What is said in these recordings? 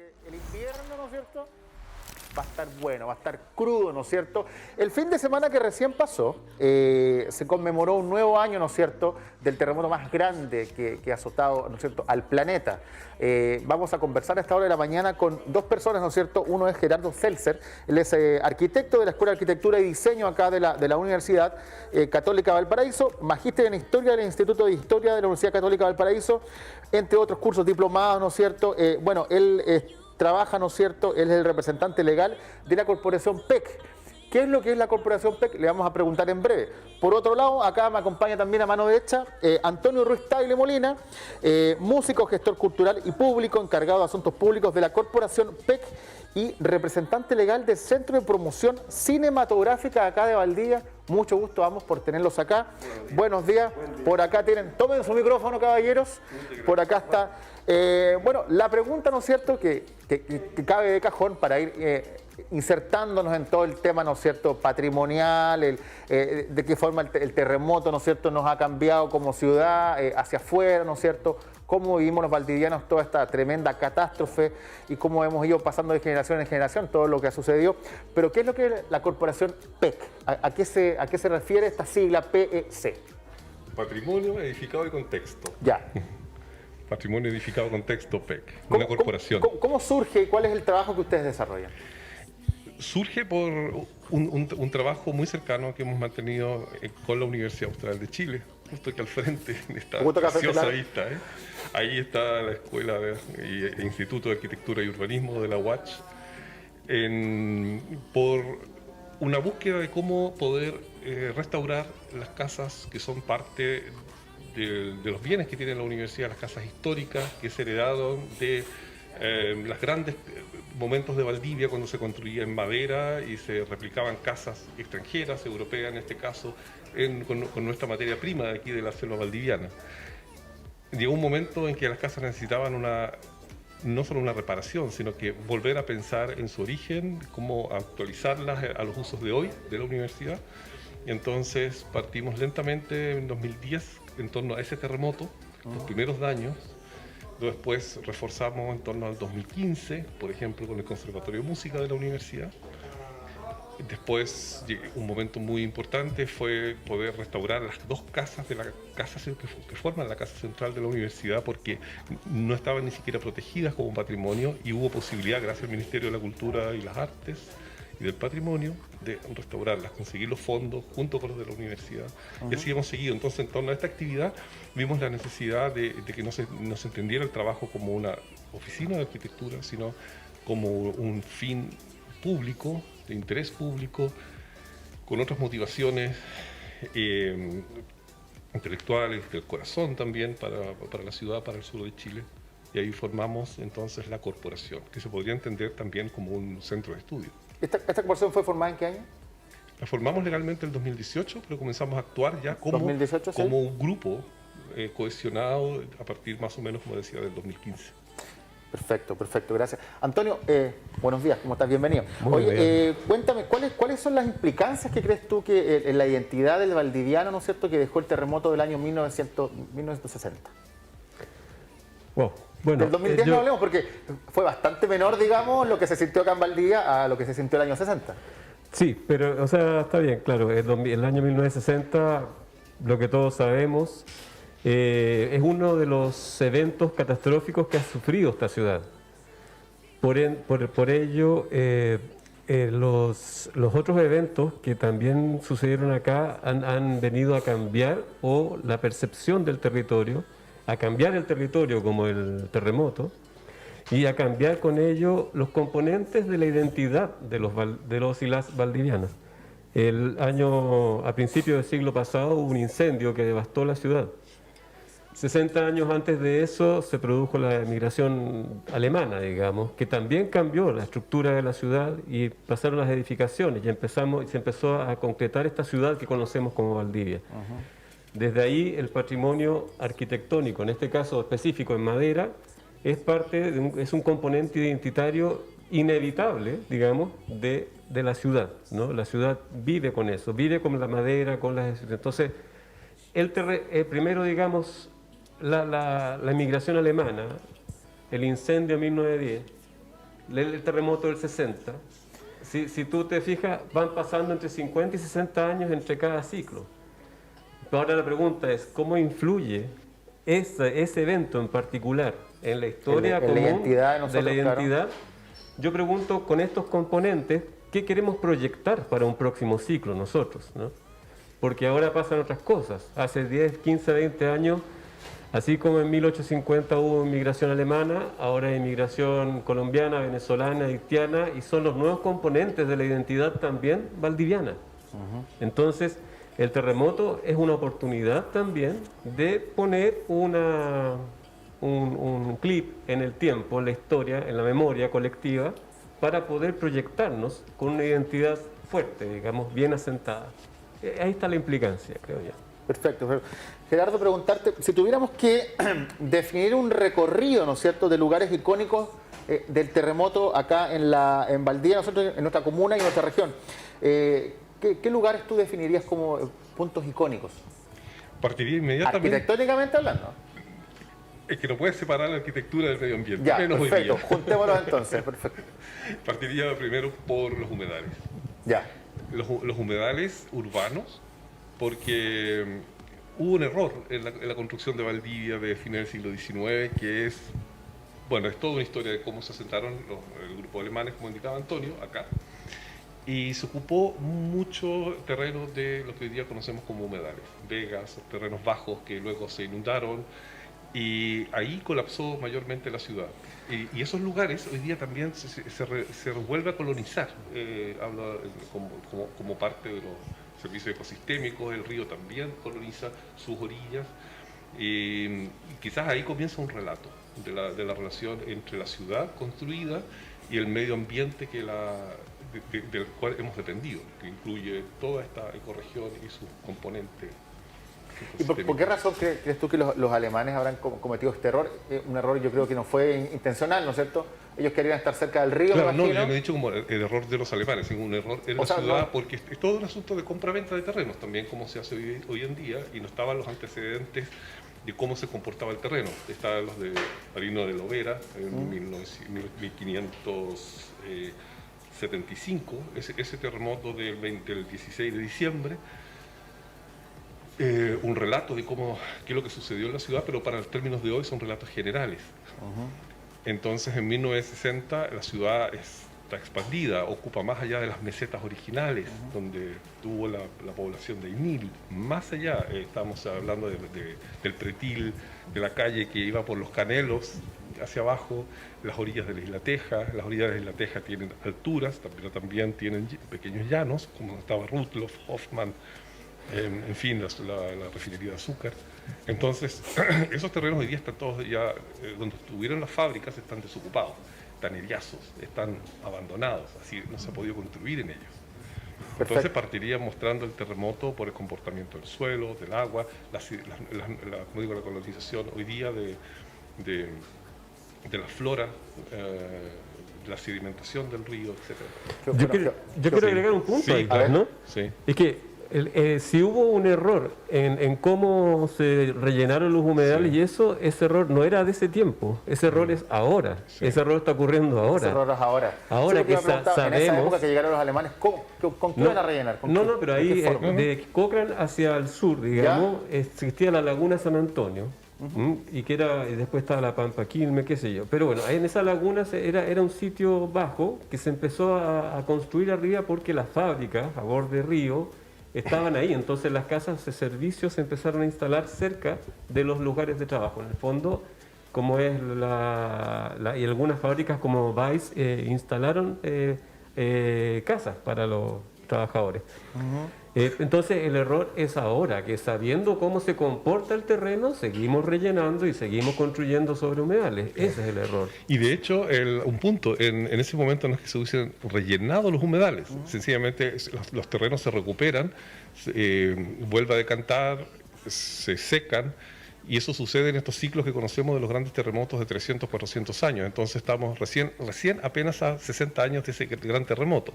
porque el invierno, ¿no es cierto?, va a estar bueno, va a estar crudo, ¿no es cierto? El fin de semana que recién pasó, se conmemoró un nuevo año, ¿no es cierto?, del terremoto más grande que ha azotado, ¿no es cierto?, al planeta. Vamos a conversar a esta hora de la mañana con dos personas, ¿no es cierto? Uno es Gerardo Seltzer, él es arquitecto de la Escuela de Arquitectura y Diseño acá de la Universidad Católica Valparaíso, magíster en Historia del Instituto de Historia de la Universidad Católica Valparaíso, entre otros cursos diplomados, ¿no es cierto? Bueno, él trabaja, ¿no es cierto?, él es el representante legal de la corporación PEC. ¿Qué es lo que es la corporación PEC? Le vamos a preguntar en breve. Por otro lado, acá me acompaña también a mano derecha Antonio Ruiz Tagle Molina, músico, gestor cultural y público, encargado de asuntos públicos de la corporación PEC y representante legal del Centro de Promoción Cinematográfica acá de Valdivia. Mucho gusto, vamos, por tenerlos acá. Buenos días. Por acá tienen, tomen su micrófono, caballeros. Por acá está. Bueno, la pregunta, ¿no es cierto?, que cabe de cajón para ir insertándonos en todo el tema, ¿no es cierto?, patrimonial, de qué forma el terremoto, ¿no es cierto?, nos ha cambiado como ciudad hacia afuera, ¿no es cierto?, cómo vivimos los valdivianos toda esta tremenda catástrofe y cómo hemos ido pasando de generación en generación todo lo que ha sucedido. Pero ¿qué es lo que es la corporación PEC? ¿A qué se refiere esta sigla PEC? Patrimonio edificado y contexto. Ya. Patrimonio edificado contexto PEC, una corporación. ¿Cómo surge y cuál es el trabajo que ustedes desarrollan? Surge por un trabajo muy cercano que hemos mantenido con la Universidad Austral de Chile, justo aquí al frente, en esta preciosa vista. Ahí está la Escuela e Instituto de Arquitectura y Urbanismo de la UACH, por una búsqueda de cómo poder restaurar las casas que son parte de los bienes que tiene la universidad, las casas históricas que se heredaron de los grandes momentos de Valdivia, cuando se construía en madera y se replicaban casas extranjeras, europeas en este caso, con nuestra materia prima de aquí de la selva valdiviana. Llegó un momento en que las casas necesitaban no solo una reparación, sino que volver a pensar en su origen, cómo actualizarlas a los usos de hoy de la universidad. Y entonces partimos lentamente en 2010 en torno a ese terremoto, los primeros daños. Después reforzamos en torno al 2015, por ejemplo, con el Conservatorio de Música de la universidad. Después, un momento muy importante fue poder restaurar las dos casas de la casa que forman la casa central de la universidad, porque no estaban ni siquiera protegidas como patrimonio y hubo posibilidad, gracias al Ministerio de la Cultura y las Artes y del Patrimonio, de restaurarlas, conseguir los fondos junto con los de la universidad. Y así hemos seguido. Entonces, en torno a esta actividad, vimos la necesidad de que no se entendiera el trabajo como una oficina de arquitectura, sino como un fin público, de interés público, con otras motivaciones intelectuales, del corazón también, para la ciudad, para el sur de Chile. Y ahí formamos entonces la corporación, que se podría entender también como un centro de estudio. ¿Esta corporación fue formada en qué año? La formamos legalmente en el 2018, pero comenzamos a actuar ya como 2018, ¿sí? un grupo cohesionado a partir más o menos, como decía, del 2015. Perfecto, perfecto, gracias. Antonio, buenos días, ¿cómo estás? Bienvenido. Muy bien. Cuéntame, ¿cuáles son las implicancias que crees tú que en la identidad del valdiviano, ¿no es cierto?, que dejó el terremoto del año 1960? Wow. Bueno, del 2010 no hablemos porque fue bastante menor, digamos, lo que se sintió acá en Valdivia a lo que se sintió el año 60. Sí, pero, o sea, está bien, claro, el año 1960, lo que todos sabemos, es uno de los eventos catastróficos que ha sufrido esta ciudad. Por ello, los otros eventos que también sucedieron acá han venido a cambiar la percepción del territorio, a cambiar el territorio como el terremoto y a cambiar con ello los componentes de la identidad de los y las valdivianas. A principios del siglo pasado hubo un incendio que devastó la ciudad. 60 años antes de eso se produjo la emigración alemana, digamos, que también cambió la estructura de la ciudad y pasaron las edificaciones y se empezó a concretar esta ciudad que conocemos como Valdivia. Desde ahí el patrimonio arquitectónico, en este caso específico en madera, es un componente identitario inevitable, digamos, de la ciudad, ¿no? La ciudad vive con eso, vive con la madera, con las... Entonces, primero, digamos, la inmigración alemana, el incendio en 1910, el terremoto del 60, si tú te fijas, van pasando entre 50 y 60 años entre cada ciclo. Ahora la pregunta es, ¿cómo influye ese evento en particular en la historia En la común identidad de nosotros, la claro. identidad? Yo pregunto, con estos componentes, ¿qué queremos proyectar para un próximo ciclo nosotros, ¿no? Porque ahora pasan otras cosas. Hace 10, 15, 20 años, así como en 1850 hubo inmigración alemana, ahora hay inmigración colombiana, venezolana, haitiana, y son los nuevos componentes de la identidad también valdiviana. Entonces, el terremoto es una oportunidad también de poner un clip en el tiempo, en la historia, en la memoria colectiva, para poder proyectarnos con una identidad fuerte, digamos, bien asentada. Ahí está la implicancia, creo yo. Perfecto. Gerardo, preguntarte, si tuviéramos que definir un recorrido, ¿no es cierto?, de lugares icónicos del terremoto acá en Valdivia, nosotros en nuestra comuna y en nuestra región, ¿qué lugares tú definirías como puntos icónicos? Partiría inmediatamente. Arquitectónicamente hablando. Es que no puedes separar la arquitectura del medio ambiente. Ya, menos hoy perfecto. día. Juntémonos entonces. Perfecto. Partiría primero por los humedales. Ya. Los humedales urbanos, porque hubo un error en la construcción de Valdivia de finales del siglo XIX, que es toda una historia de cómo se asentaron el grupo de alemanes, como indicaba Antonio, acá. Y se ocupó mucho terreno de lo que hoy día conocemos como humedales, vegas, terrenos bajos que luego se inundaron, y ahí colapsó mayormente la ciudad. Y esos lugares hoy día también se vuelve a colonizar. Habla como parte de los servicios ecosistémicos, el río también coloniza sus orillas. Y quizás ahí comienza un relato de la relación entre la ciudad construida y el medio ambiente del cual hemos dependido, que incluye toda esta ecorregión y sus componentes. ¿Y por qué razón crees tú que los alemanes habrán cometido este error? Un error yo creo que no fue intencional, ¿no es cierto? Ellos querían estar cerca del río, Claro, me no, imagino. yo no he dicho como el error de los alemanes, sino un error en la ciudad, porque es todo un asunto de compra-venta de terrenos, también como se hace hoy en día, y no estaban los antecedentes de cómo se comportaba el terreno. Estaban los de Marino de Lovera en 1575, ese terremoto del 16 de diciembre, un relato de qué es lo que sucedió en la ciudad, pero para los términos de hoy son relatos generales. Entonces, en 1960 la ciudad está expandida, ocupa más allá de las mesetas originales, donde tuvo la población de Inil. Más allá, estamos hablando del pretil, de la calle que iba por los Canelos hacia abajo, las orillas de la Isla Teja. Las orillas de la Isla Teja tienen alturas, pero también tienen pequeños llanos, como estaba Rudloff, Hoffman, en fin, la refinería de azúcar. Entonces, esos terrenos hoy día están todos ya, donde estuvieron las fábricas, están desocupados, están heriazos, están abandonados, así no se ha podido construir en ellos. Entonces partiría mostrando el terremoto por el comportamiento del suelo, del agua, la colonización hoy día de la flora, la sedimentación del río, etc. Yo quiero agregar un punto ahí, ¿no? Sí. Es que si hubo un error en cómo se rellenaron los humedales y eso, ese error no era de ese tiempo, ese error es ahora, ese error está ocurriendo ahora. Ese error es ahora. Ahora que sabemos... En esa época que llegaron los alemanes, ¿con qué van a rellenar? No, pero ahí de Cochrane hacia el sur, digamos, existía la laguna San Antonio, y después estaba la Pampa Quilmes, qué sé yo. Pero bueno, en esa laguna era un sitio bajo que se empezó a construir arriba porque las fábricas a borde de río estaban ahí, entonces las casas de servicios se empezaron a instalar cerca de los lugares de trabajo. En el fondo, como es y algunas fábricas como Vice instalaron casas para los trabajadores. Entonces el error es ahora, que sabiendo cómo se comporta el terreno, seguimos rellenando y seguimos construyendo sobre humedales. Ese es el error. Y de hecho, un punto, en ese momento no es que se hubiesen rellenado los humedales, sencillamente los terrenos se recuperan, vuelve a decantar, se secan, y eso sucede en estos ciclos que conocemos de los grandes terremotos de 300, 400 años. Entonces estamos recién apenas a 60 años de ese gran terremoto.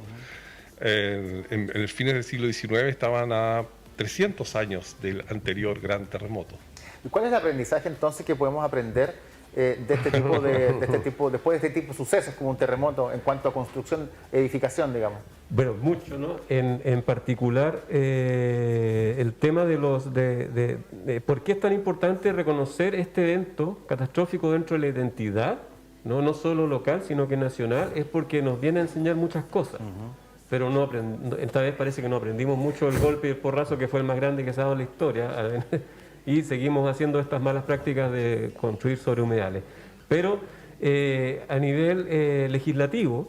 En el fines del siglo XIX estaban a 300 años del anterior gran terremoto. ¿Y cuál es el aprendizaje entonces que podemos aprender de este tipo después de este tipo de sucesos como un terremoto en cuanto a construcción, edificación, digamos? Bueno, mucho, ¿no? En particular, el tema de por qué es tan importante reconocer este evento catastrófico dentro de la identidad, no solo local, sino que nacional, es porque nos viene a enseñar muchas cosas. Pero esta vez parece que no aprendimos mucho el golpe y el porrazo, que fue el más grande que se ha dado en la historia, y seguimos haciendo estas malas prácticas de construir sobre humedales. Pero a nivel legislativo,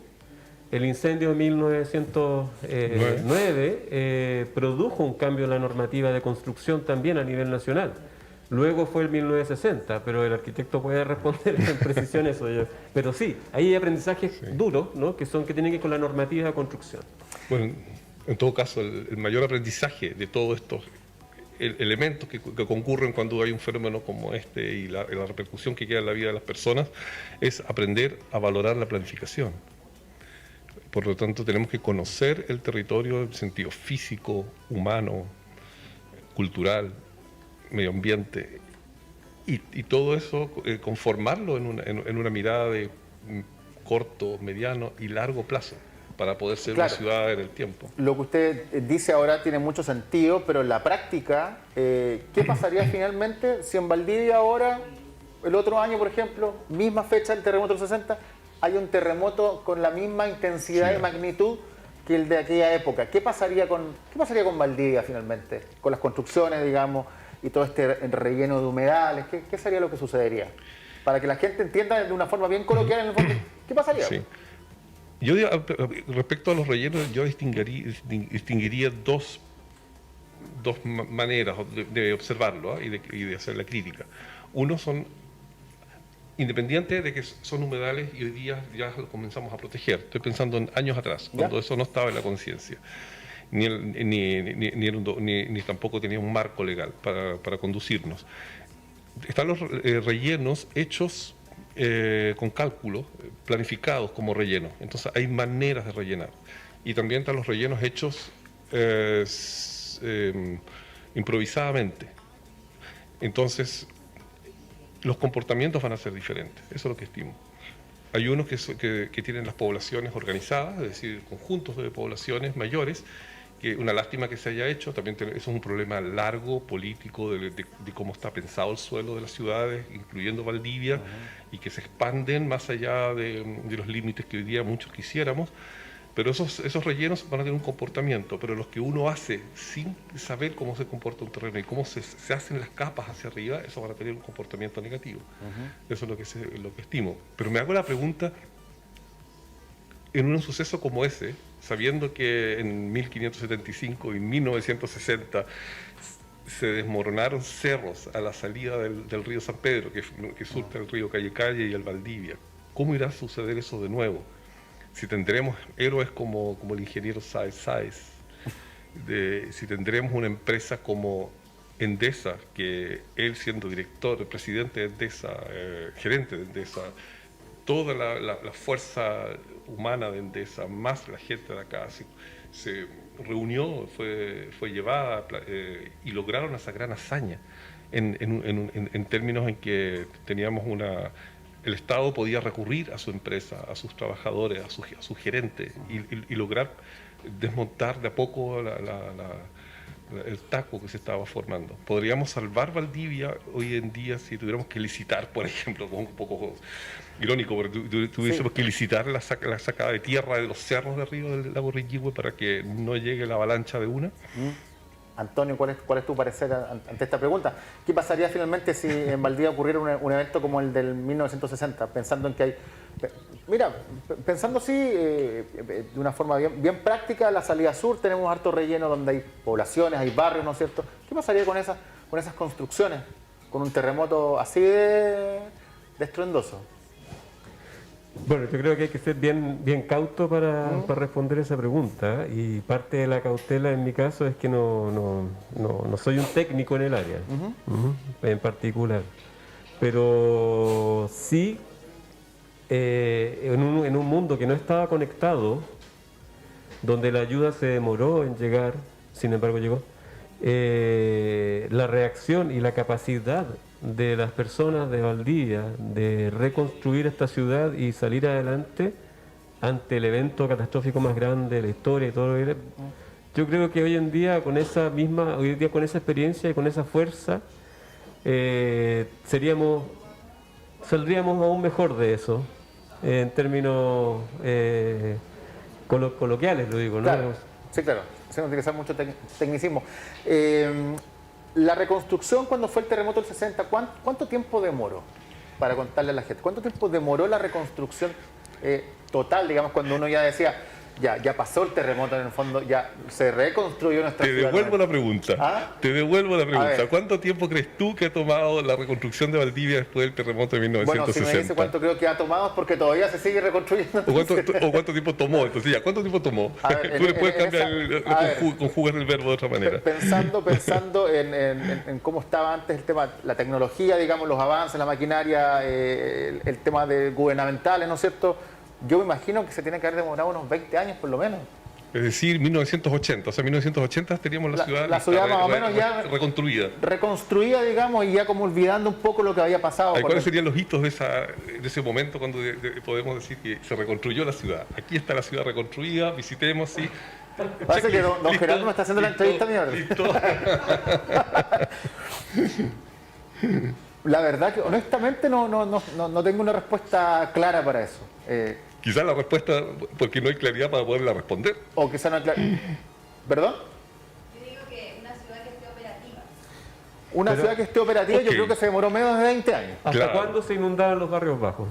el incendio de 1909 produjo un cambio en la normativa de construcción también a nivel nacional. Luego fue el 1960, pero el arquitecto puede responder con precisión eso. Pero sí, hay aprendizajes duros, ¿no? que tienen que ver con la normativa de construcción. Bueno, en todo caso, el mayor aprendizaje de todos estos elementos que concurren cuando hay un fenómeno como este y la repercusión que queda en la vida de las personas es aprender a valorar la planificación. Por lo tanto, tenemos que conocer el territorio en sentido físico, humano, cultural, medio ambiente, y todo eso conformarlo en una mirada de corto, mediano y largo plazo para poder ser una ciudad en el tiempo. Lo que usted dice ahora tiene mucho sentido, pero en la práctica, ¿qué pasaría finalmente si en Valdivia ahora, el otro año, por ejemplo, misma fecha del terremoto del 60, hay un terremoto con la misma intensidad y magnitud que el de aquella época? ¿Qué pasaría con Valdivia finalmente? Con las construcciones, digamos, y todo este relleno de humedales, ¿qué sería lo que sucedería? Para que la gente entienda de una forma bien coloquial, en el fondo, ¿qué pasaría? Sí. Yo, respecto a los rellenos, yo distinguiría dos maneras de observarlo, y de hacer la crítica. Uno son, independiente de que son humedales y hoy día ya los comenzamos a proteger. Estoy pensando en años atrás, cuando eso no estaba en la conciencia. Ni tampoco tenía un marco legal para conducirnos. Están los rellenos hechos con cálculos, planificados como relleno. Entonces hay maneras de rellenar. Y también están los rellenos hechos improvisadamente. Entonces los comportamientos van a ser diferentes. Eso es lo que estimo. Hay unos que tienen las poblaciones organizadas, es decir, conjuntos de poblaciones mayores, que una lástima que se haya hecho. También eso es un problema largo, político, de cómo está pensado el suelo de las ciudades, incluyendo Valdivia, y que se expanden más allá de los límites que hoy día muchos quisiéramos. Pero esos rellenos van a tener un comportamiento, pero los que uno hace sin saber cómo se comporta un terreno y cómo se hacen las capas hacia arriba, eso van a tener un comportamiento negativo. Eso es lo que estimo. Pero me hago la pregunta, en un suceso como ese, sabiendo que en 1575 y 1960 se desmoronaron cerros a la salida del río San Pedro, que surca el río Calle Calle y el Valdivia, ¿cómo irá a suceder eso de nuevo? Si tendremos héroes como el ingeniero Sáez, si tendremos una empresa como Endesa, que él siendo director, presidente de Endesa, gerente de Endesa, toda la fuerza humana de Endesa, más la gente de acá, se reunió, fue llevada y lograron esa gran hazaña en términos en que teníamos el Estado podía recurrir a su empresa, a sus trabajadores, a su gerente y lograr desmontar de a poco el taco que se estaba formando. Podríamos salvar Valdivia hoy en día si tuviéramos que licitar, por ejemplo, como un poco irónico, pero tuviésemos que licitar la sacada de tierra de los cerros de arriba del lago Riquihue para que no llegue la avalancha de una. Antonio, ¿cuál es tu parecer ante esta pregunta? ¿Qué pasaría finalmente si en Valdivia ocurriera un evento como el del 1960? Pensando en que hay... Mira, pensando así, de una forma bien práctica, la salida sur tenemos harto relleno donde hay poblaciones, hay barrios, ¿no es cierto? ¿Qué pasaría con esas construcciones, con un terremoto así de estruendoso? Bueno, yo creo que hay que ser bien cauto para responder esa pregunta, y parte de la cautela en mi caso es que no soy un técnico en el área, en particular, pero sí en un mundo que no estaba conectado, donde la ayuda se demoró en llegar, sin embargo llegó, la reacción y la capacidad de las personas de Valdivia de reconstruir esta ciudad y salir adelante ante el evento catastrófico más grande de la historia y todo lo que... Yo creo que hoy en día con esa experiencia y con esa fuerza saldríamos aún mejor de eso, en términos coloquiales, lo digo, ¿no? Claro, sí, claro, sin utilizar mucho tecnicismo. La reconstrucción cuando fue el terremoto del 60, ¿cuánto tiempo demoró? Para contarle a la gente, ¿cuánto tiempo demoró la reconstrucción total, digamos, cuando uno ya decía, ya pasó el terremoto en el fondo, ya se reconstruyó nuestra Te ciudad? devuelvo la pregunta. ¿Ah? Te devuelvo la A pregunta. ver. ¿Cuánto tiempo crees tú que ha tomado la reconstrucción de Valdivia después del terremoto de Bueno, si 1960? me dice cuánto creo que ha tomado es porque todavía se sigue reconstruyendo. ¿O cuánto tiempo tomó? Entonces, ya, ¿cuánto tiempo tomó? A ver, Tú le puedes cambiar, a ver. conjugar el verbo de otra manera. Pensando en cómo estaba antes el tema, la tecnología, digamos, los avances, la maquinaria, el tema de gubernamentales, ¿no es cierto? Yo me imagino que se tiene que haber demorado unos 20 años por lo menos. Es decir, 1980. O sea, 1980 teníamos la ciudad, la ciudad más o menos ya reconstruida. Reconstruida, digamos, y ya como olvidando un poco lo que había pasado. ¿Cuáles serían los hitos de ese momento cuando podemos decir que se reconstruyó la ciudad? Aquí está la ciudad reconstruida, visitemos, sí. Parece que don Gerardo me está haciendo la entrevista a mí ahora. Listo. La verdad que honestamente no tengo una respuesta clara para eso. Quizás la respuesta, porque no hay claridad para poderla responder. O quizá no hay ¿Perdón? Yo digo que una ciudad que esté operativa. Una ciudad que esté operativa, yo ok. creo que se demoró menos de 20 años. ¿Hasta Claro. cuándo se inundaban los barrios bajos?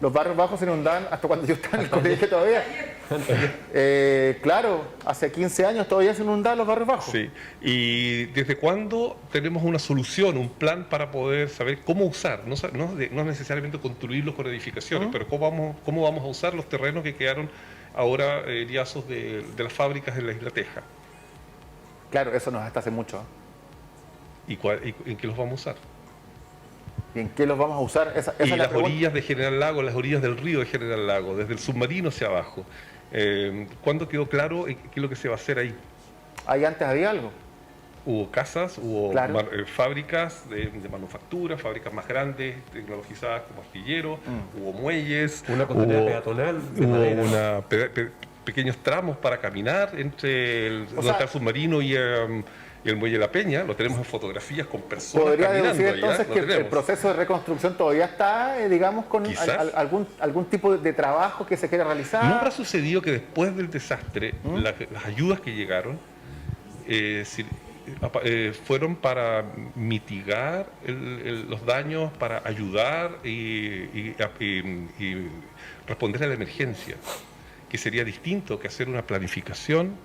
Los barrios bajos se inundaban hasta cuando yo estaba en el colegio todavía. Claro, hace 15 años todavía se inundaban los barrios bajos. Sí. ¿Y desde cuándo tenemos una solución, un plan para poder saber cómo usar? No necesariamente construirlos con edificaciones, pero cómo vamos a usar los terrenos que quedaron ahora liazos de las fábricas en la Isla Teja. Claro, eso nos está hace mucho. ¿Y en qué los vamos a usar? ¿Y en qué los vamos a usar? Esa Y es la las pregunta. orillas de General Lago, las orillas del río de General Lago, desde el submarino hacia abajo. ¿Cuándo quedó claro qué es lo que se va a hacer ahí? Ahí antes había algo. Hubo casas, hubo Claro. fábricas de manufactura, fábricas más grandes, tecnologizadas como astilleros, hubo muelles, Una contenera peatonal de hubo madera. pequeños tramos para caminar entre donde sea, está el submarino y el muelle La Peña. Lo tenemos en fotografías con personas Podría caminando deducir allá, entonces lo que el tenemos. proceso de reconstrucción todavía está, digamos, con Quizás. algún tipo de trabajo que se quiera realizar. ¿No habrá sucedido que después del desastre las ayudas que llegaron fueron para mitigar los daños, para ayudar y responder a la emergencia? Que sería distinto que hacer una planificación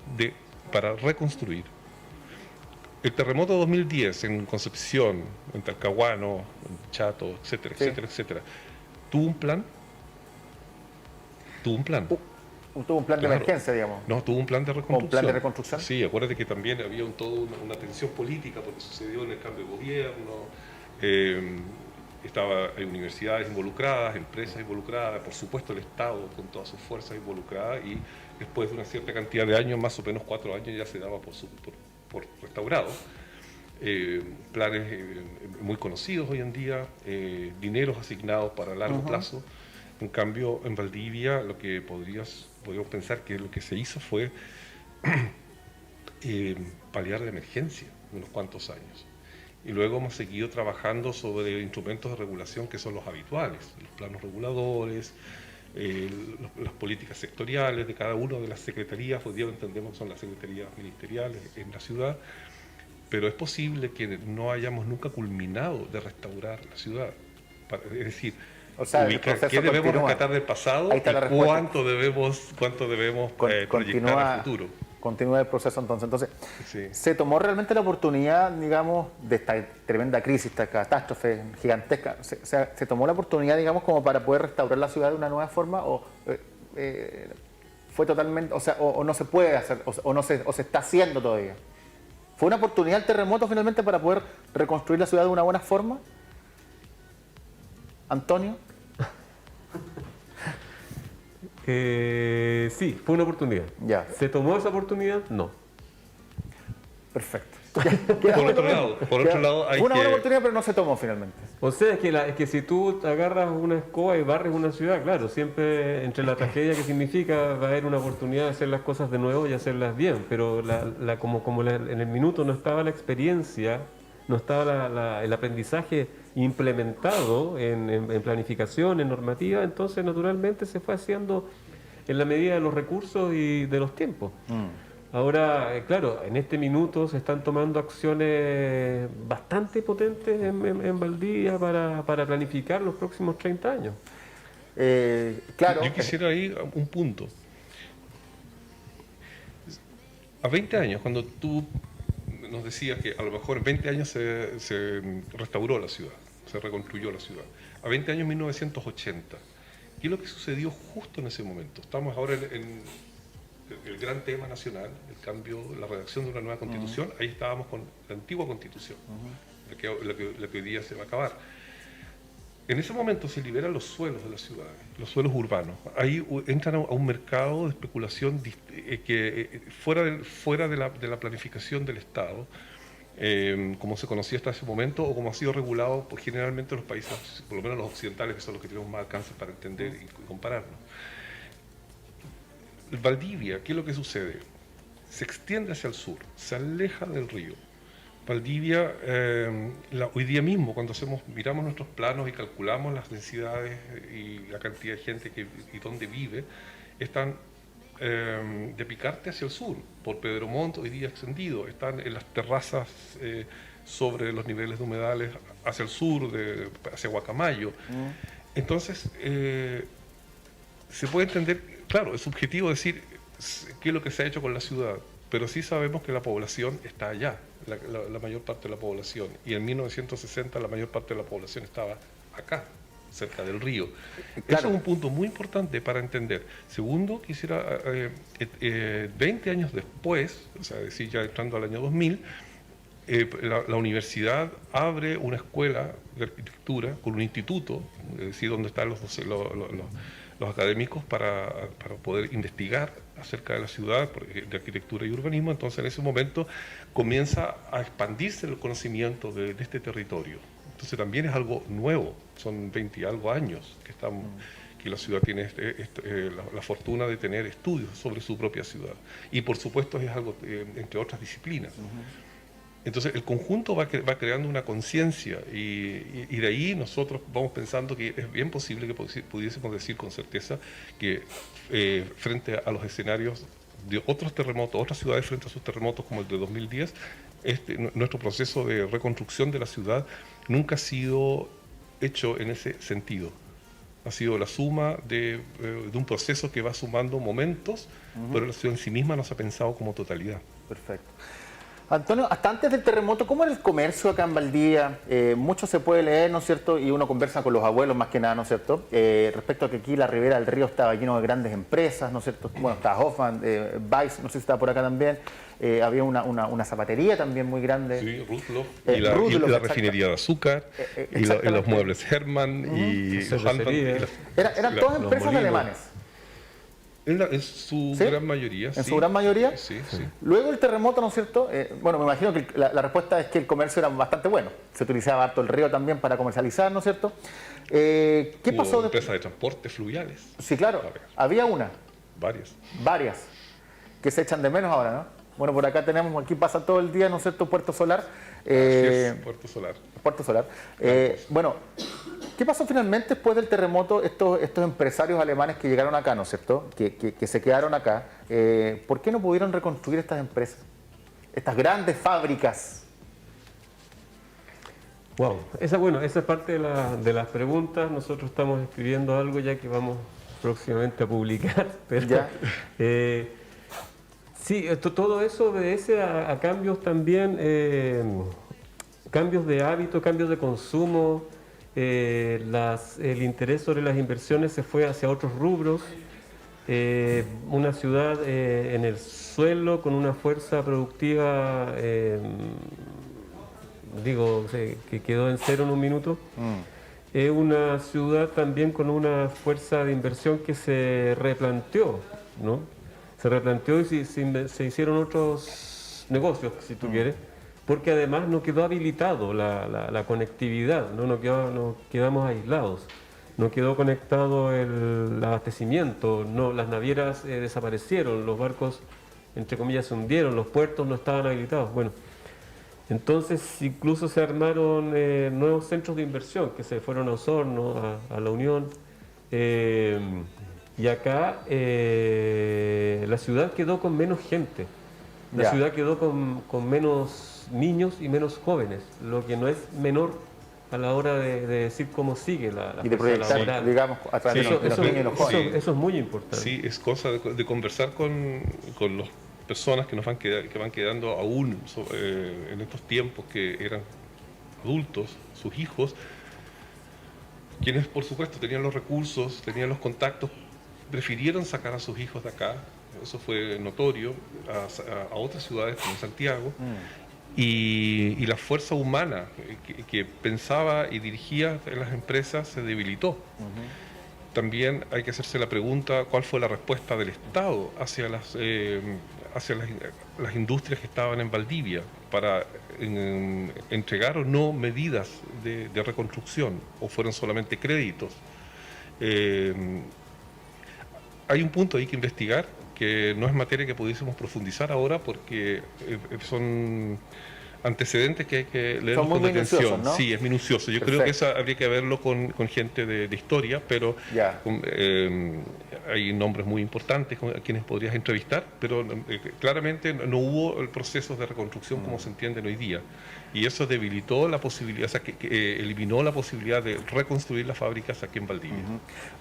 para reconstruir. El terremoto de 2010 en Concepción, en Talcahuano, en Chato, etcétera, Sí. etcétera, etcétera, ¿tuvo un plan? ¿Tuvo un plan? Tuvo un plan de Claro. emergencia, digamos. No, tuvo un plan de reconstrucción. ¿Un plan de reconstrucción? Sí, acuérdate que también había toda una tensión política porque sucedió en el cambio de gobierno. Hay universidades involucradas, empresas involucradas, por supuesto el Estado con todas sus fuerzas involucradas, y después de una cierta cantidad de años, más o menos 4 años, ya se daba por restaurado. Planes muy conocidos hoy en día, dineros asignados para largo plazo. En cambio, en Valdivia lo que podríamos pensar que lo que se hizo fue paliar la emergencia unos cuantos años. Y luego hemos seguido trabajando sobre instrumentos de regulación que son los habituales, los planos reguladores, las políticas sectoriales de cada una de las secretarías. Hoy día entendemos que son las secretarías ministeriales en la ciudad, pero es posible que no hayamos nunca culminado de restaurar la ciudad. Es decir, O sea, el ubicar proceso qué debemos continúa. rescatar del pasado Ahí está la y respuesta. cuánto debemos proyectar al futuro. Continúa el proceso entonces. Sí. ¿Se tomó realmente la oportunidad, digamos, de esta tremenda crisis, esta catástrofe gigantesca? ¿Se tomó la oportunidad, digamos, como para poder restaurar la ciudad de una nueva forma? ¿O fue totalmente, o no se puede hacer, o se está haciendo todavía? ¿Fue una oportunidad el terremoto finalmente para poder reconstruir la ciudad de una buena forma? ¿Antonio? Sí, fue una oportunidad. Ya. ¿Se tomó esa oportunidad? No. Perfecto. Por otro lado, hay una buena que... oportunidad, pero no se tomó finalmente. O sea, es que si tú agarras una escoba y barres una ciudad, claro, siempre entre la tragedia que significa va a haber una oportunidad de hacer las cosas de nuevo y hacerlas bien, pero en el minuto no estaba la experiencia, no estaba el aprendizaje implementado en planificación, en normativa, entonces naturalmente se fue haciendo en la medida de los recursos y de los tiempos. Ahora, claro, en este minuto se están tomando acciones bastante potentes en Valdivia para planificar los próximos 30 años. Claro. Yo quisiera ir a un punto. A 20 años, cuando tú nos decías que a lo mejor en 20 años se restauró la ciudad, se reconstruyó la ciudad. A 20 años, 1980. ¿Qué es lo que sucedió justo en ese momento? Estamos ahora en el gran tema nacional, el cambio, la redacción de una nueva constitución. Ahí estábamos con la antigua constitución, la que hoy día se va a acabar. En ese momento se liberan los suelos de las ciudades, los suelos urbanos. Ahí entran a un mercado de especulación fuera de la planificación del Estado, como se conocía hasta ese momento o como ha sido regulado generalmente los países, por lo menos los occidentales, que son los que tenemos más alcance para entender y compararnos. Valdivia, ¿qué es lo que sucede? Se extiende hacia el sur, se aleja del río. Valdivia, hoy día mismo, cuando miramos nuestros planos y calculamos las densidades y la cantidad de gente y dónde vive, están de Picarte hacia el sur, por Pedro Montt, hoy día extendido, están en las terrazas sobre los niveles de humedales hacia el sur, hacia Guacamayo. Entonces, se puede entender, claro, es subjetivo decir qué es lo que se ha hecho con la ciudad, pero sí sabemos que la población está allá, la mayor parte de la población, y en 1960 la mayor parte de la población estaba acá, cerca del río. Claro. Eso es un punto muy importante para entender. Segundo, quisiera, 20 años después, o sea, decir ya entrando al año 2000, la universidad abre una escuela de arquitectura con un instituto, es decir, donde están los académicos para poder investigar acerca de la ciudad, de arquitectura y urbanismo. Entonces, en ese momento comienza a expandirse el conocimiento de este territorio. Entonces, también es algo nuevo, son 20 y algo años que la ciudad tiene la fortuna de tener estudios sobre su propia ciudad. Y, por supuesto, es algo entre otras disciplinas. Entonces, el conjunto va creando una conciencia y de ahí nosotros vamos pensando que es bien posible que pudiésemos decir con certeza que frente a los escenarios de otros terremotos, otras ciudades frente a sus terremotos como el de 2010, nuestro proceso de reconstrucción de la ciudad nunca ha sido hecho en ese sentido. Ha sido la suma de un proceso que va sumando momentos, pero la ciudad en sí misma no se ha pensado como totalidad. Perfecto. Antonio, hasta antes del terremoto, ¿cómo era el comercio acá en Valdivia? Mucho se puede leer, ¿no es cierto? Y uno conversa con los abuelos más que nada, ¿no es cierto? Respecto a que aquí la ribera del río estaba lleno de grandes empresas, ¿no es cierto? Bueno, estaba Hoffman, Weiss, no sé si estaba por acá también. Había una zapatería también muy grande. Sí, Rudloff, y la refinería de azúcar, y los muebles Hermann, y Handel. Eran todas empresas alemanes. En su gran mayoría, ¿En su gran mayoría? Sí. Luego el terremoto, ¿no es cierto? Bueno, me imagino que la respuesta es que el comercio era bastante bueno. Se utilizaba harto el río también para comercializar, ¿no es cierto? ¿Qué pasó? Empresas de transporte fluviales. Sí, claro. Había una. Varias. Que se echan de menos ahora, ¿no? Bueno, por acá aquí pasa todo el día, ¿no es cierto? Puerto Solar. Puerto Solar. Puerto Solar. Bueno, ¿qué pasó finalmente después del terremoto? Estos empresarios alemanes que llegaron acá, ¿no es cierto? Que se quedaron acá. ¿Por qué no pudieron reconstruir estas empresas? Estas grandes fábricas. Wow, esa es parte de las preguntas. Nosotros estamos escribiendo algo ya que vamos próximamente a publicar. Pero, ¿Ya? Sí, todo eso obedece a cambios también, cambios de hábito, cambios de consumo. El interés sobre las inversiones se fue hacia otros rubros. Una ciudad en el suelo con una fuerza productiva, que quedó en cero en un minuto. Es una ciudad también con una fuerza de inversión que se replanteó, ¿no? Se replanteó y se hicieron negocios, si tú quieres, porque además no quedó habilitado la conectividad, ¿no? Nos quedamos aislados. No quedó conectado el abastecimiento, no, las navieras desaparecieron, los barcos, entre comillas, se hundieron, los puertos no estaban habilitados. Bueno, entonces incluso se armaron nuevos centros de inversión que se fueron a Osorno, a La Unión, y acá la ciudad quedó con menos gente, la ciudad quedó con menos niños y menos jóvenes, lo que no es menor a la hora de decir cómo sigue la y de proyectar, laboral. digamos, a través de los niños y los jóvenes. Eso es muy importante. Sí, es cosa de conversar con las personas que que van quedando aún en estos tiempos, que eran adultos, sus hijos, quienes por supuesto tenían los recursos, tenían los contactos, prefirieron sacar a sus hijos de acá, eso fue notorio, a otras ciudades como Santiago. Y la fuerza humana que pensaba y dirigía en las empresas se debilitó. También hay que hacerse la pregunta, ¿cuál fue la respuesta del Estado hacia las industrias que estaban en Valdivia para entregar o no medidas de reconstrucción, o fueron solamente créditos? Hay un punto ahí que investigar, que no es materia que pudiésemos profundizar ahora, porque son antecedentes que hay que leer con atención. ¿No? Sí, es minucioso. Yo creo que eso habría que verlo con gente de historia, pero hay nombres muy importantes a quienes podrías entrevistar, pero claramente no hubo el proceso de reconstrucción como se entiende hoy día. Y eso debilitó la posibilidad, o sea, que eliminó la posibilidad de reconstruir las fábricas aquí en Valdivia.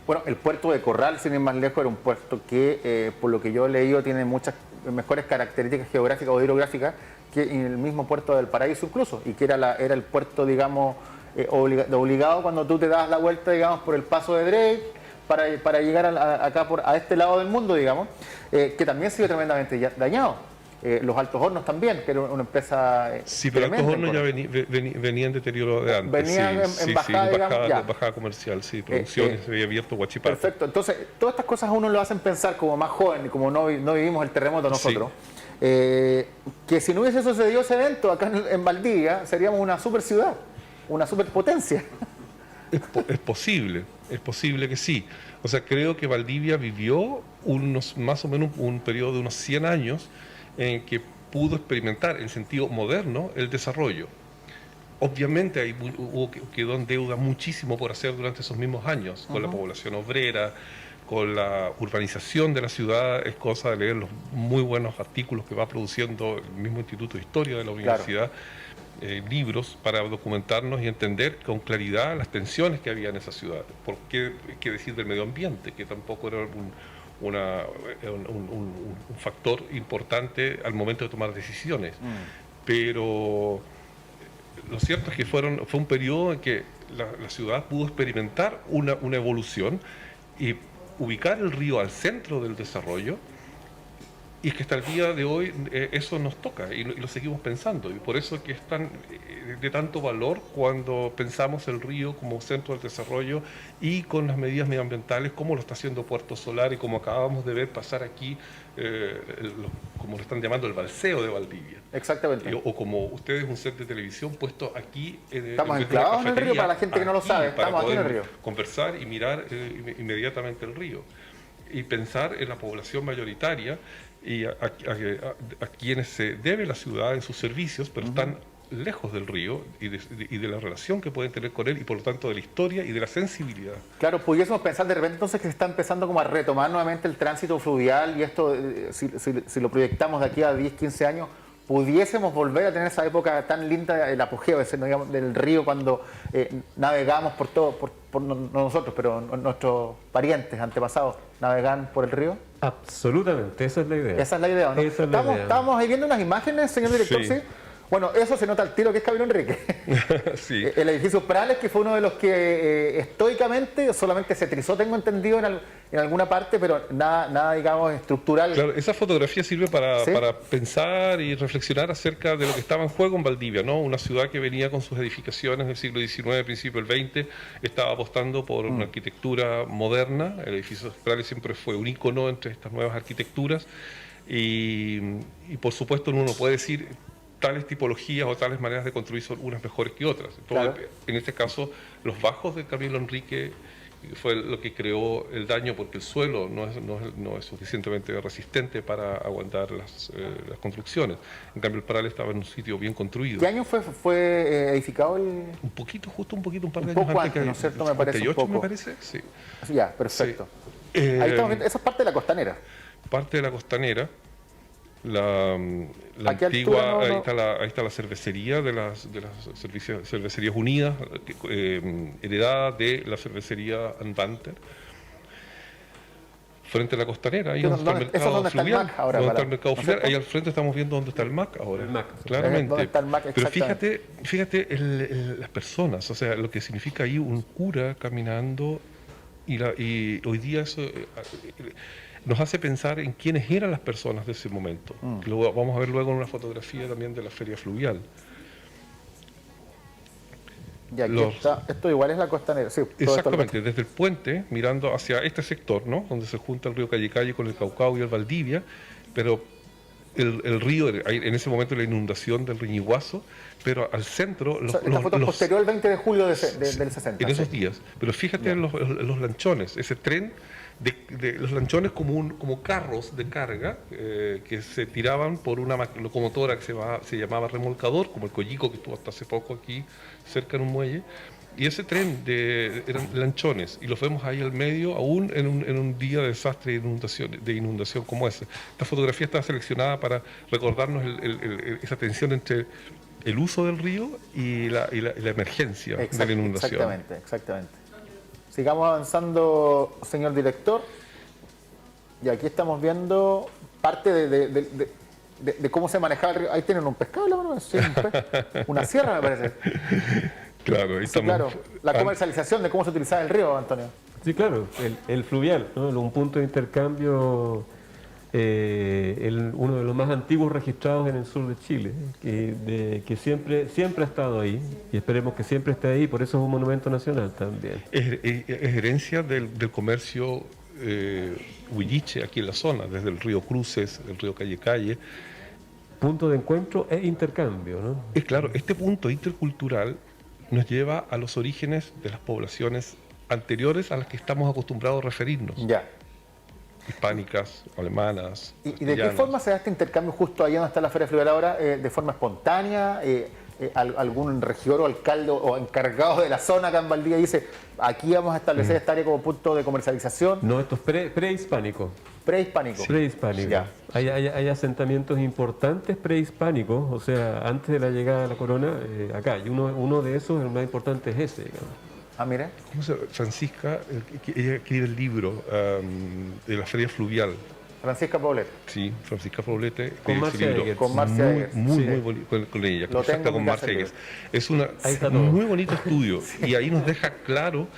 Bueno, el puerto de Corral, sin ir más lejos, era un puerto que, por lo que yo he leído, tiene muchas mejores características geográficas o hidrográficas que en el mismo puerto del Paraíso incluso, y que era el puerto, digamos, obligado cuando tú te das la vuelta, digamos, por el paso de Drake para llegar acá a este lado del mundo, digamos, que también se vio tremendamente dañado. Los Altos Hornos también, que era una empresa sí, pero Altos Hornos ya venían deterioro de antes. Venían en bajada, digamos, bajada comercial, sí, producciones, se había abierto Huachipato. Perfecto, entonces todas estas cosas a uno lo hacen pensar como más joven, y como no vivimos el terremoto nosotros, que si no hubiese sucedido ese evento acá en Valdivia, seríamos una super ciudad, una superpotencia. Es posible que sí. O sea, creo que Valdivia vivió más o menos un periodo de unos 100 años en que pudo experimentar en sentido moderno el desarrollo. Obviamente quedó en deuda muchísimo por hacer durante esos mismos años, con la población obrera, con la urbanización de la ciudad. Es cosa de leer los muy buenos artículos que va produciendo el mismo Instituto de Historia de la Universidad, libros para documentarnos y entender con claridad las tensiones que había en esa ciudad. ¿Por qué decir del medio ambiente? Que tampoco era un factor importante al momento de tomar decisiones. Pero lo cierto es que fue un periodo en que la ciudad pudo experimentar una evolución y ubicar el río al centro del desarrollo, y es que hasta el día de hoy eso nos toca y lo seguimos pensando, y por eso es que es de tanto valor cuando pensamos el río como centro del desarrollo y con las medidas medioambientales, como lo está haciendo Puerto Solar y como acabamos de ver pasar aquí, como lo están llamando, el balseo de Valdivia. Exactamente. O como ustedes, un set de televisión puesto aquí. Estamos enclavados en el río, para la gente que no lo sabe, estamos aquí en el río. Conversar y mirar inmediatamente el río y pensar en la población mayoritaria y a quienes se debe la ciudad en sus servicios, pero están lejos del río y de la relación que pueden tener con él, y por lo tanto de la historia y de la sensibilidad. Claro, pudiésemos pensar de repente entonces que se está empezando como a retomar nuevamente el tránsito fluvial, y esto, si lo proyectamos de aquí a 10, 15 años, pudiésemos volver a tener esa época tan linda, el apogeo digamos, del río, cuando navegamos por todo, no nosotros, pero nuestros parientes, antepasados, navegan por el río. Absolutamente, esa es la idea. Esa es la idea, ¿no? Estábamos ahí viendo unas imágenes, señor director, ¿sí? Bueno, eso se nota al tiro que es Camilo Enrique. Sí. El edificio Prales, que fue uno de los que estoicamente solamente se trizó, tengo entendido, en alguna parte, pero nada, digamos, estructural. Claro, esa fotografía sirve para pensar y reflexionar acerca de lo que estaba en juego en Valdivia, ¿no? Una ciudad que venía con sus edificaciones del siglo XIX, principio del XX, estaba apostando por una arquitectura moderna. El edificio Prales siempre fue un ícono entre estas nuevas arquitecturas. y por supuesto uno no puede decir tales tipologías o tales maneras de construir son unas mejores que otras. Claro. En este caso, los bajos de Camilo Enrique fue lo que creó el daño porque el suelo no es suficientemente resistente para aguantar las construcciones. En cambio, el Paral estaba en un sitio bien construido. ¿Qué año fue edificado el...? Un poquito, justo un poquito, un par de Un años poco antes, antes, ¿no es cierto? Me parece un 58, poco. me parece, sí. Ya, perfecto. Sí. Ahí estamos viendo, esa es parte de la costanera. Parte de la costanera, la ¿A qué antigua, altura no? ahí está la cervecería de las cervecerías unidas, heredada de la cervecería Anbanter. Frente a la costanera, ahí donde está el Eso es donde mercado está el fluvial. MAC ahora, Donde está para- el mercado ¿no es fluvial, cierto? ahí al frente estamos viendo dónde está el MAC ahora. El MAC. Claramente. ¿Dónde está el MAC? Pero Exactamente. fíjate las personas, o sea, lo que significa ahí un cura caminando y hoy día eso nos hace pensar en quiénes eran las personas de ese momento. Lo vamos a ver luego en una fotografía también de la feria fluvial. Y aquí Los- está, esto igual es la costanera. Sí, todo esto Exactamente, desde el puente, mirando hacia este sector, ¿no? Donde se junta el río Calle con el Caucao y el Valdivia, pero el río, en ese momento la inundación del Riñiguazo, pero al centro esta foto es posterior al 20 de julio del 60. en esos sí. días. Pero fíjate en los lanchones, ese tren de los lanchones como carros de carga que se tiraban por una locomotora que se llamaba remolcador, como el Collico que estuvo hasta hace poco aquí cerca en un muelle. Y ese tren eran lanchones, y los vemos ahí al medio, aún en un día de desastre de inundación como ese. Esta fotografía está seleccionada para recordarnos esa tensión entre el uso del río y la emergencia de la inundación. Exactamente. Sigamos avanzando, señor director. Y aquí estamos viendo parte de cómo se manejaba el río. Ahí tienen un pescado, ¿la mano? Sí, una sierra, me parece. Claro, ahí Sí, estamos. claro. La comercialización de cómo se utilizaba el río, Antonio. Sí, claro, el fluvial, ¿no? Un punto de intercambio, uno de los más antiguos registrados en el sur de Chile, que siempre ha estado ahí, y esperemos que siempre esté ahí, por eso es un monumento nacional también. Es herencia del comercio huilliche aquí en la zona, desde el río Cruces, el río Calle. Punto de encuentro e intercambio, ¿no? Es claro, este punto intercultural nos lleva a los orígenes de las poblaciones anteriores a las que estamos acostumbrados a referirnos, Ya. hispánicas, alemanas. ¿Y de qué castellanas. forma se da este intercambio justo ahí donde está la Feria Fluvial ahora? ¿De forma espontánea? ¿Algún regidor o alcalde o encargado de la zona acá en Valdivia dice aquí vamos a establecer esta área como punto de comercialización? No, esto es prehispánico. Prehispánico. Prehispánico. Ya. Hay asentamientos importantes prehispánicos, o sea, antes de la llegada de la corona, acá. Y uno de esos, el más importante es ese, digamos. Ah, mire. ¿Cómo se llama? Francisca, ella escribe el libro de la feria fluvial. Francisca Poblet. Sí, Francisca Poblete. Con Marcia Eggers. Con Marcia Eggers. Muy bonito con ella, Lo exacta tengo en con mi Marcia casa el Eggers. Es un Ahí está todo. muy bonito estudio y ahí nos deja claro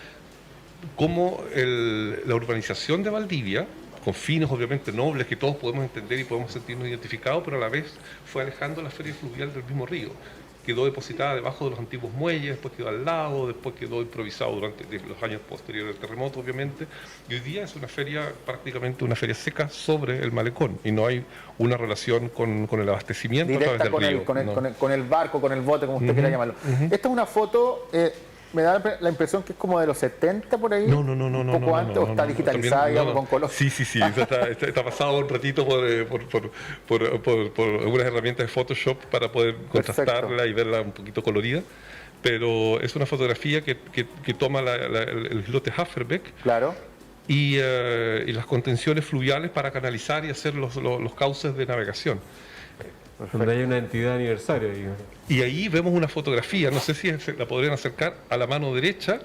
cómo la urbanización de Valdivia, con fines obviamente nobles que todos podemos entender y podemos sentirnos identificados, pero a la vez fue alejando la feria fluvial del mismo río. Quedó depositada debajo de los antiguos muelles, después quedó al lado, después quedó improvisado durante los años posteriores al terremoto, obviamente. Y hoy día es una feria, prácticamente una feria seca sobre el malecón. Y no hay una relación con el abastecimiento a Directa través del río. con el barco, con el bote, como usted quiera llamarlo. Esta es una foto, me da la impresión que es como de los 70 por ahí. No. Un poco antes, o está digitalizada, También, digamos, con color. Sí. Está pasado un ratito por algunas herramientas de Photoshop para poder contrastarla y verla un poquito colorida. Pero es una fotografía que toma el islote Haferbeck Claro. y las contenciones fluviales para canalizar y hacer los cauces de navegación. Donde hay una entidad aniversario, digamos. Y ahí vemos una fotografía, no sé si la podrían acercar a la mano derecha.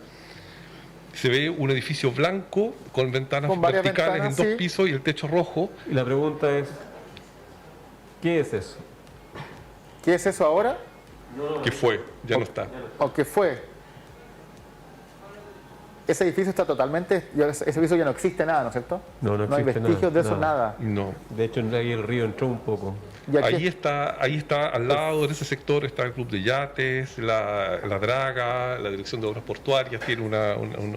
Se ve un edificio blanco con ventanas Con varias verticales ventanas, en dos sí. pisos y el techo rojo. Y la pregunta es, ¿qué es eso? ¿Qué es eso ahora? Que fue, ya no está. ¿O qué fue? ese edificio está totalmente, ese edificio ya no existe nada, ¿no es cierto? No hay existe vestigios de eso, nada. No. De hecho, ahí el río entró un poco. Y aquí Ahí está, al lado, en ese sector, está el Club de Yates, la Draga, la Dirección de Obras Portuarias, tiene un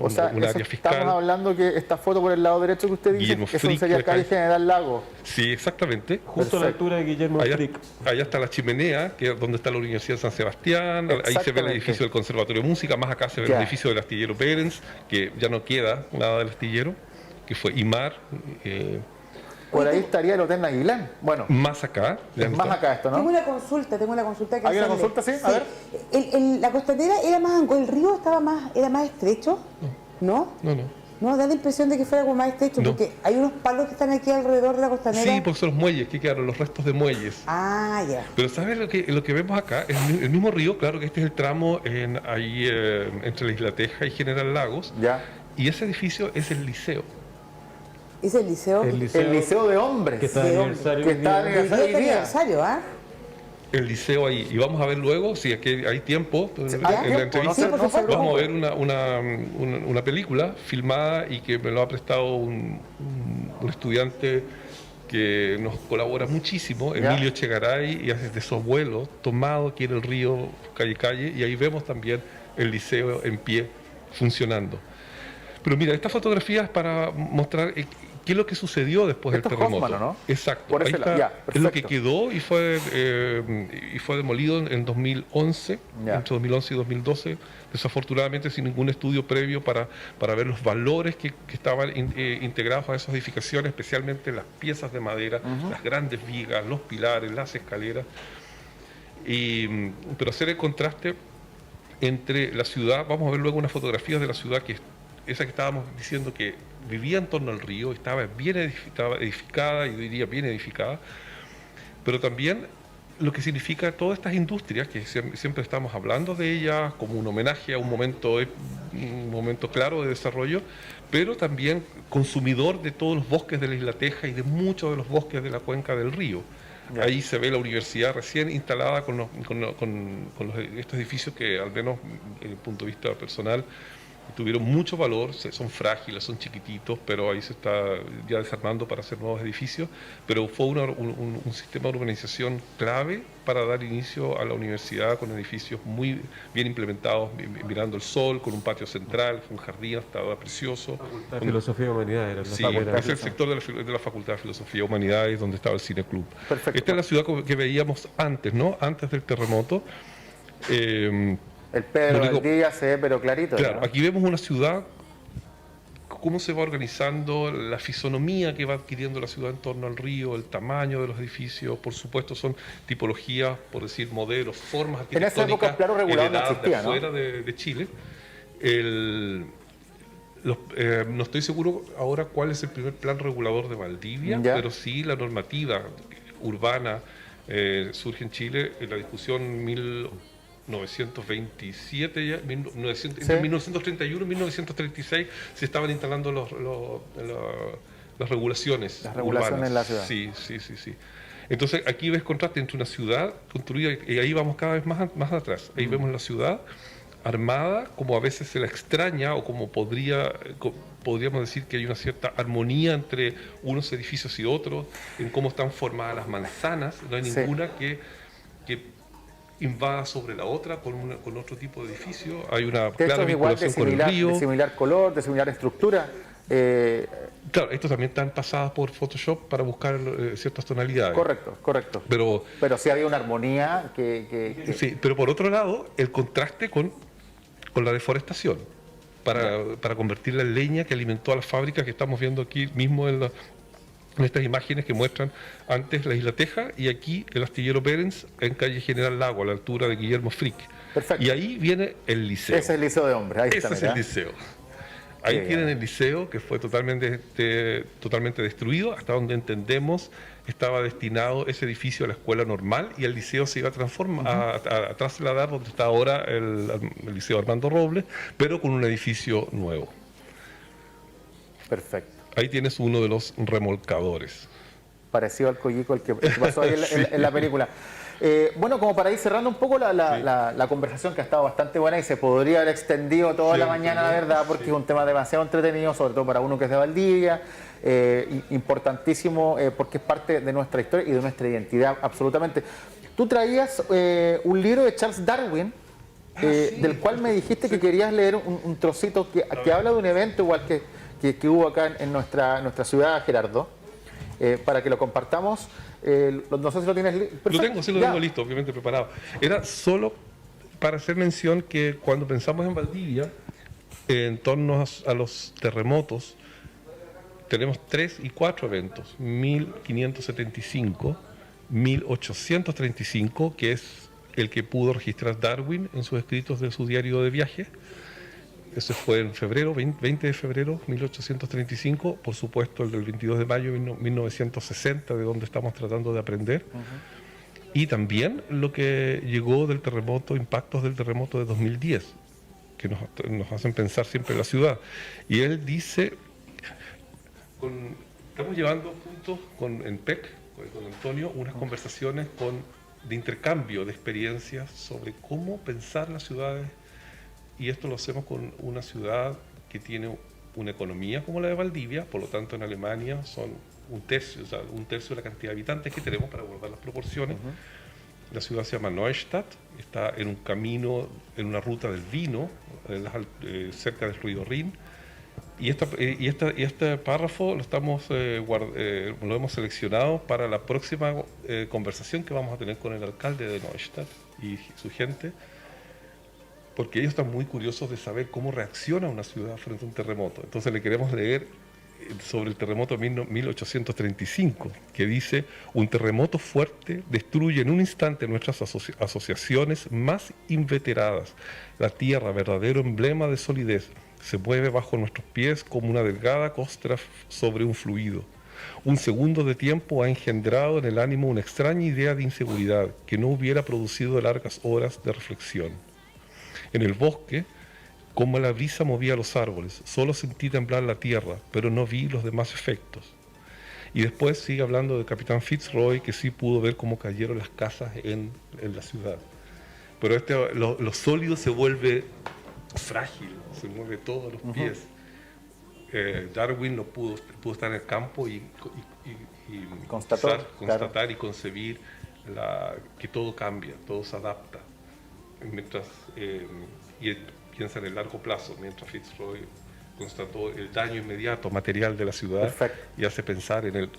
o sea, área estamos fiscal. hablando que esta foto por el lado derecho que usted dice, Guillermo eso Frick, sería la calle calle. General Lago. Sí, exactamente. Justo a la altura de Guillermo Allá, Frick. allá está la chimenea, que es donde está la Universidad de San Sebastián. Ahí se ve el Exactamente. edificio del Conservatorio de Música. Más acá se ve Ya. el edificio del astillero Berens, que ya no queda nada del astillero, que fue IMAR. Por ahí estaría el Hotel Naguilán. Bueno, Más acá. ya es no más está. acá esto, Tengo ¿no? una consulta que ¿Hay una hacerle. consulta, sí? A ver. La costanera era más, el río era más estrecho, ¿no? No. No, da la impresión de que fuera como más estrecho, No. porque hay unos palos que están aquí alrededor de la costanera. Sí, porque son los muelles, que quedaron los restos de muelles. Ah, ya. Pero ¿sabes lo que vemos acá? El mismo río, claro que este es el tramo ahí entre la Isla Teja y General Lagos. Ya. Y ese edificio es el liceo. ¿Es el liceo? El El Liceo de Hombres. que está de de aniversario. que hoy está día. de Hoy día es hoy día. aniversario, ¿ah? El liceo ahí. Y vamos a ver luego, si aquí hay tiempo, en ¿hay la tiempo? entrevista, Sí, por supuesto. vamos a ver una película filmada y que me lo ha prestado un estudiante que nos colabora muchísimo, Ya. Emilio Chegaray, y hace de su abuelo, tomado aquí en el río calle, y ahí vemos también el liceo en pie funcionando. Pero mira, esta fotografía es para mostrar qué es lo que sucedió después Esto del es terremoto. Hoffman, ¿no? Exacto. Por Ahí ese lado, está, ya, es lo que perfecto. quedó y fue demolido en 2011, Ya. entre 2011 y 2012, desafortunadamente sin ningún estudio previo para ver los valores que estaban integrados a esas edificaciones, especialmente las piezas de madera, las grandes vigas, los pilares, las escaleras. Pero hacer el contraste entre la ciudad, vamos a ver luego unas fotografías de la ciudad esa que estábamos diciendo que vivía en torno al río, estaba bien edificada, yo diría bien edificada, pero también lo que significa todas estas industrias, que siempre estamos hablando de ellas como un homenaje a un momento claro de desarrollo, pero también consumidor de todos los bosques de la Isla Teja y de muchos de los bosques de la cuenca del río. Ya. Ahí se ve la universidad recién instalada con estos edificios que, al menos desde el punto de vista personal, tuvieron mucho valor, son frágiles, son chiquititos, pero ahí se está ya desarmando para hacer nuevos edificios, pero fue un sistema de urbanización clave para dar inicio a la universidad con edificios muy bien implementados, mirando el sol, con un patio central, un jardín, estaba precioso. La filosofía y humanidad era la Sí, facultad. es el sector de la Facultad de Filosofía y Humanidades donde estaba el Cineclub. Perfecto. Esta es la ciudad que veíamos antes, ¿no? Antes del terremoto. El Pedro Lo único- Valdivia se ve pero clarito. Claro, ¿no? aquí vemos una ciudad, cómo se va organizando, la fisonomía que va adquiriendo la ciudad en torno al río, el tamaño de los edificios, por supuesto son tipologías, por decir, modelos, formas En esa arquitectónicas época el plano regulador no heredadas existía, de ¿no? afuera de Chile. No estoy seguro ahora cuál es el primer plan regulador de Valdivia, Ya. pero sí la normativa urbana surge en Chile en la discusión 1927, ya, entre 1931 y 1936 se estaban instalando las regulaciones. Las regulaciones urbanas. en la ciudad. Sí. Entonces aquí ves contraste entre una ciudad construida, y ahí vamos cada vez más atrás. Ahí vemos la ciudad armada, como a veces se la extraña, o como podríamos decir que hay una cierta armonía entre unos edificios y otros, en cómo están formadas las manzanas. No hay Sí. ninguna que invada sobre la otra con otro tipo de edificio. Hay una De clara hecho, es igual de vinculación con el río. similar color, de similar estructura. Claro, estos también están pasadas por Photoshop para buscar ciertas tonalidades. Correcto. Pero Pero sí había una armonía que sí, pero por otro lado, el contraste con la deforestación, para convertirla en leña que alimentó a las fábricas que estamos viendo aquí mismo en estas imágenes que muestran antes la Isla Teja y aquí el astillero Berens en calle General Lago, a la altura de Guillermo Frick. Perfecto. Y ahí viene el liceo. ese es el Liceo de Hombres. Ahí Ese está, es mira. el liceo. Ahí Qué tienen bien. el liceo que fue totalmente destruido, hasta donde entendemos estaba destinado ese edificio a la escuela normal y el liceo se iba a trasladar donde está ahora el Liceo Armando Robles, pero con un edificio nuevo. Perfecto. Ahí tienes uno de los remolcadores. parecido al Coyico, el que pasó ahí en la película. Bueno, como para ir cerrando un poco la conversación, que ha estado bastante buena y se podría haber extendido toda la mañana, la verdad, porque es un tema demasiado entretenido, sobre todo para uno que es de Valdivia, importantísimo porque es parte de nuestra historia y de nuestra identidad, absolutamente. Tú traías un libro de Charles Darwin, del cual me dijiste que querías leer un trocito que habla de un evento igual que hubo acá en nuestra ciudad, Gerardo, para que lo compartamos. No sé si lo tienes listo. Lo tengo, sí lo tengo listo, obviamente preparado. Era solo para hacer mención que cuando pensamos en Valdivia, en torno a los terremotos, tenemos 3 y 4 eventos. 1575, 1835, que es el que pudo registrar Darwin en sus escritos de su diario de viaje. Ese fue en febrero, 20 de febrero 1835, por supuesto el del 22 de mayo de 1960, de donde estamos tratando de aprender. Y también lo que llegó del terremoto, impactos del terremoto de 2010, que nos hacen pensar siempre en la ciudad. Y él dice, estamos llevando juntos en PEC, con Antonio, unas conversaciones de intercambio de experiencias sobre cómo pensar las ciudades. Y esto lo hacemos con una ciudad que tiene una economía como la de Valdivia, por lo tanto en Alemania son un tercio de la cantidad de habitantes que tenemos para guardar las proporciones. La ciudad se llama Neustadt, está en un camino, en una ruta del vino, cerca del río Rin. Y este párrafo lo hemos seleccionado para la próxima conversación que vamos a tener con el alcalde de Neustadt y su gente, porque ellos están muy curiosos de saber cómo reacciona una ciudad frente a un terremoto. Entonces le queremos leer sobre el terremoto de 1835, que dice: un terremoto fuerte destruye en un instante nuestras asociaciones más inveteradas. La tierra, verdadero emblema de solidez, se mueve bajo nuestros pies como una delgada costra sobre un fluido. Un segundo de tiempo ha engendrado en el ánimo una extraña idea de inseguridad que no hubiera producido largas horas de reflexión. En el bosque, como la brisa movía los árboles, solo sentí temblar la tierra, pero no vi los demás efectos. Y después sigue hablando del capitán Fitzroy, que sí pudo ver cómo cayeron las casas en la ciudad. Pero lo sólido se vuelve frágil, se mueve todo a los pies. Darwin no pudo estar en el campo y constatar y concebir que todo cambia, todo se adapta. Mientras y él piensa en el largo plazo, mientras Fitzroy constató el daño inmediato material de la ciudad. Perfecto. Y hace pensar en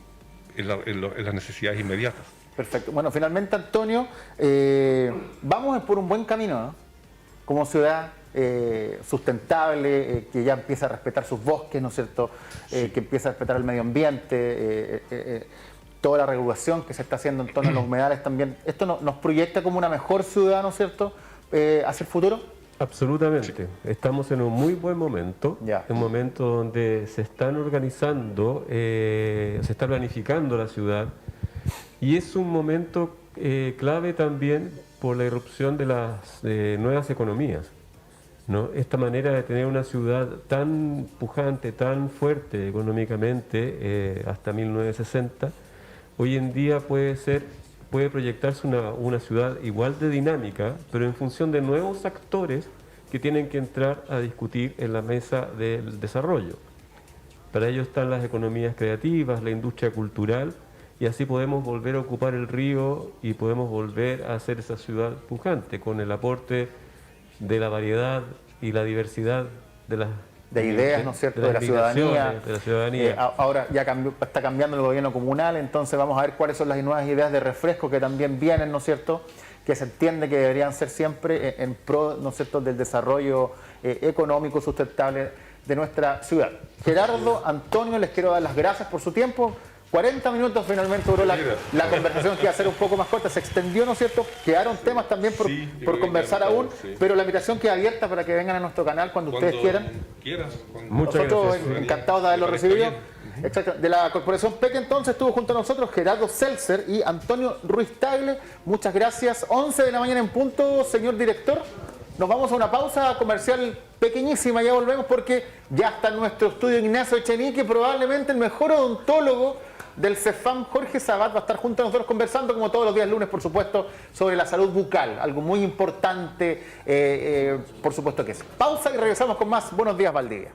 las necesidades inmediatas. Perfecto. Bueno, finalmente, Antonio, vamos por un buen camino, ¿no? Como ciudad sustentable, que ya empieza a respetar sus bosques, ¿no es cierto? Que empieza a respetar el medio ambiente, toda la regulación que se está haciendo en torno a los humedales también. ¿Esto nos proyecta como una mejor ciudad, ¿no es cierto?, hacia el futuro. Absolutamente. Sí. Estamos en un muy buen momento, un momento donde se están organizando, se está planificando la ciudad, y es un momento clave también por la irrupción de las nuevas economías, ¿no? Esta manera de tener una ciudad tan pujante, tan fuerte económicamente, hasta 1960, hoy en día puede proyectarse una ciudad igual de dinámica, pero en función de nuevos actores que tienen que entrar a discutir en la mesa del desarrollo. Para ello están las economías creativas, la industria cultural, y así podemos volver a ocupar el río y podemos volver a hacer esa ciudad pujante con el aporte de la variedad y la diversidad de ideas, ¿no es cierto?, de la ciudadanía. Ahora ya está cambiando el gobierno comunal, entonces vamos a ver cuáles son las nuevas ideas de refresco que también vienen, ¿no es cierto?, que se entiende que deberían ser siempre en pro, ¿no es cierto?, del desarrollo económico sustentable de nuestra ciudad. Gerardo, Antonio, les quiero dar las gracias por su tiempo. 40 minutos finalmente duró la conversación, que iba a ser un poco más corta, se extendió, ¿no es cierto? Quedaron temas también por conversar aún, pero la invitación queda abierta para que vengan a nuestro canal cuando ustedes quieran. Nosotros encantados de haberlo recibido. Exacto. De la Corporación PEC entonces estuvo junto a nosotros Gerardo Seltzer y Antonio Ruiz Tagle. Muchas gracias. 11 de la mañana en punto, señor director. Nos vamos a una pausa comercial pequeñísima, ya volvemos porque ya está en nuestro estudio Ignacio Echenique, probablemente el mejor odontólogo del CEFAM, Jorge Sabat, va a estar junto a nosotros conversando, como todos los días lunes, por supuesto, sobre la salud bucal, algo muy importante, por supuesto que es. Pausa y regresamos con más Buenos Días Valdivia.